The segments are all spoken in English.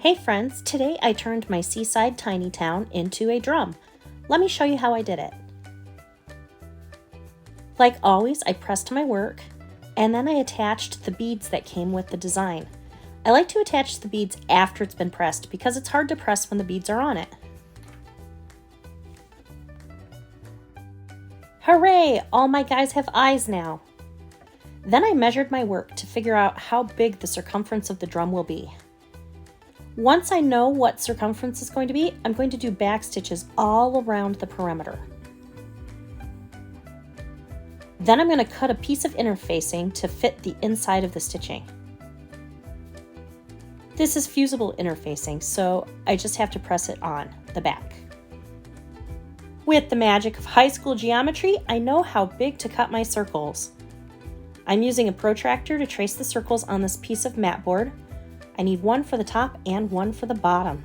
Hey friends, today I turned my Seaside Tiny Town into a drum. Let me show you how I did it. Like always, I pressed my work and then I attached the beads that came with the design. I like to attach the beads after it's been pressed because it's hard to press when the beads are on it. Hooray! All my guys have eyes now. Then I measured my work to figure out how big the circumference of the drum will be. Once I know what circumference is going to be, I'm going to do back stitches all around the perimeter. Then I'm going to cut a piece of interfacing to fit the inside of the stitching. This is fusible interfacing, so I just have to press it on the back. With the magic of high school geometry, I know how big to cut my circles. I'm using a protractor to trace the circles on this piece of mat board. I need one for the top and one for the bottom.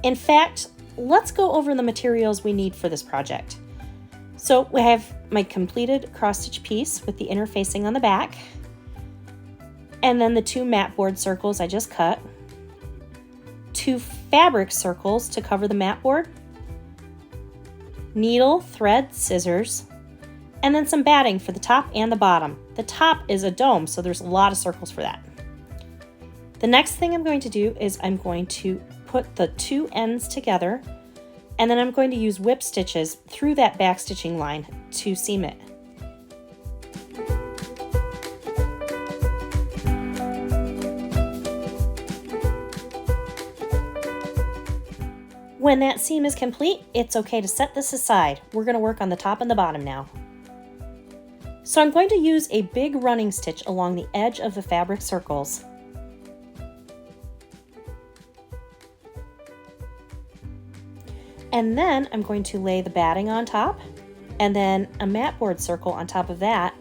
In fact, let's go over the materials we need for this project. So we have my completed cross-stitch piece with the interfacing on the back, and then the two mat board circles I just cut, two fabric circles to cover the mat board, needle, thread, scissors, and then some batting for the top and the bottom. The top is a dome, so there's a lot of circles for that. The next thing I'm going to do is I'm going to put the two ends together, and then I'm going to use whip stitches through that back stitching line to seam it. When that seam is complete, it's okay to set this aside. We're going to work on the top and the bottom now. So I'm going to use a big running stitch along the edge of the fabric circles. And then I'm going to lay the batting on top and then a mat board circle on top of that.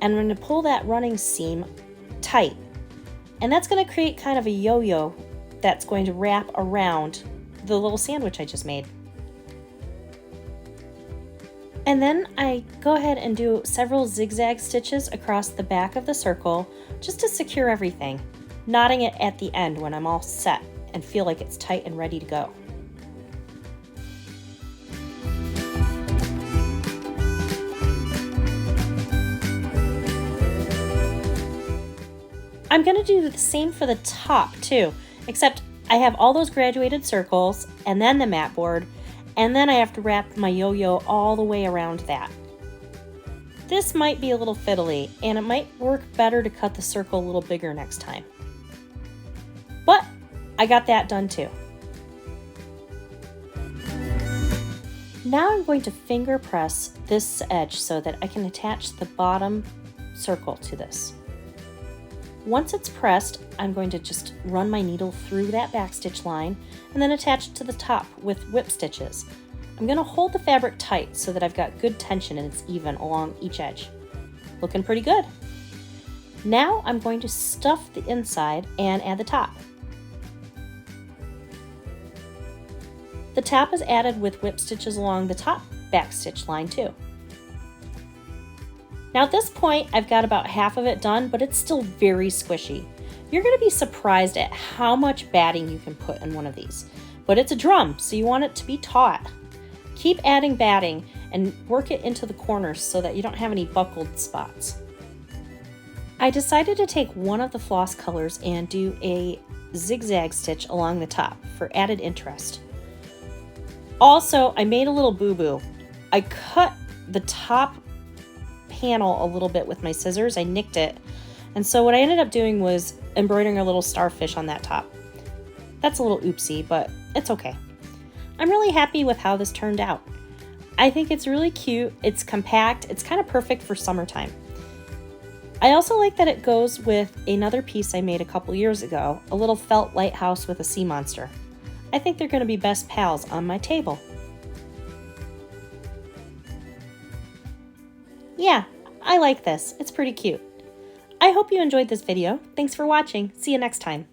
And I'm going to pull that running seam tight. And that's going to create kind of a yo-yo that's going to wrap around the little sandwich I just made. And then I go ahead and do several zigzag stitches across the back of the circle just to secure everything, knotting it at the end when I'm all set and feel like it's tight and ready to go. I'm going to do the same for the top too, except I have all those graduated circles and then the mat board, and then I have to wrap my yo-yo all the way around that. This might be a little fiddly, and it might work better to cut the circle a little bigger next time. But I got that done too. Now I'm going to finger press this edge so that I can attach the bottom circle to this. Once it's pressed, I'm going to just run my needle through that back stitch line and then attach it to the top with whip stitches. I'm going to hold the fabric tight so that I've got good tension and it's even along each edge. Looking pretty good. Now I'm going to stuff the inside and add the top. The top is added with whip stitches along the top back stitch line too. Now at this point, I've got about half of it done, but it's still very squishy. You're going to be surprised at how much batting you can put in one of these. But it's a drum, so you want it to be taut. Keep adding batting and work it into the corners so that you don't have any buckled spots. I decided to take one of the floss colors and do a zigzag stitch along the top for added interest. Also, I made a little boo-boo. I cut the top panel a little bit with my scissors. I nicked it, and so what I ended up doing was embroidering a little starfish on that top. That's a little oopsie, but it's okay. I'm really happy with how this turned out. I think it's really cute, it's compact, it's kind of perfect for summertime. I also like that it goes with another piece I made a couple years ago, a little felt lighthouse with a sea monster. I think they're going to be best pals on my table. Yeah, I like this. It's pretty cute. I hope you enjoyed this video. Thanks for watching. See you next time.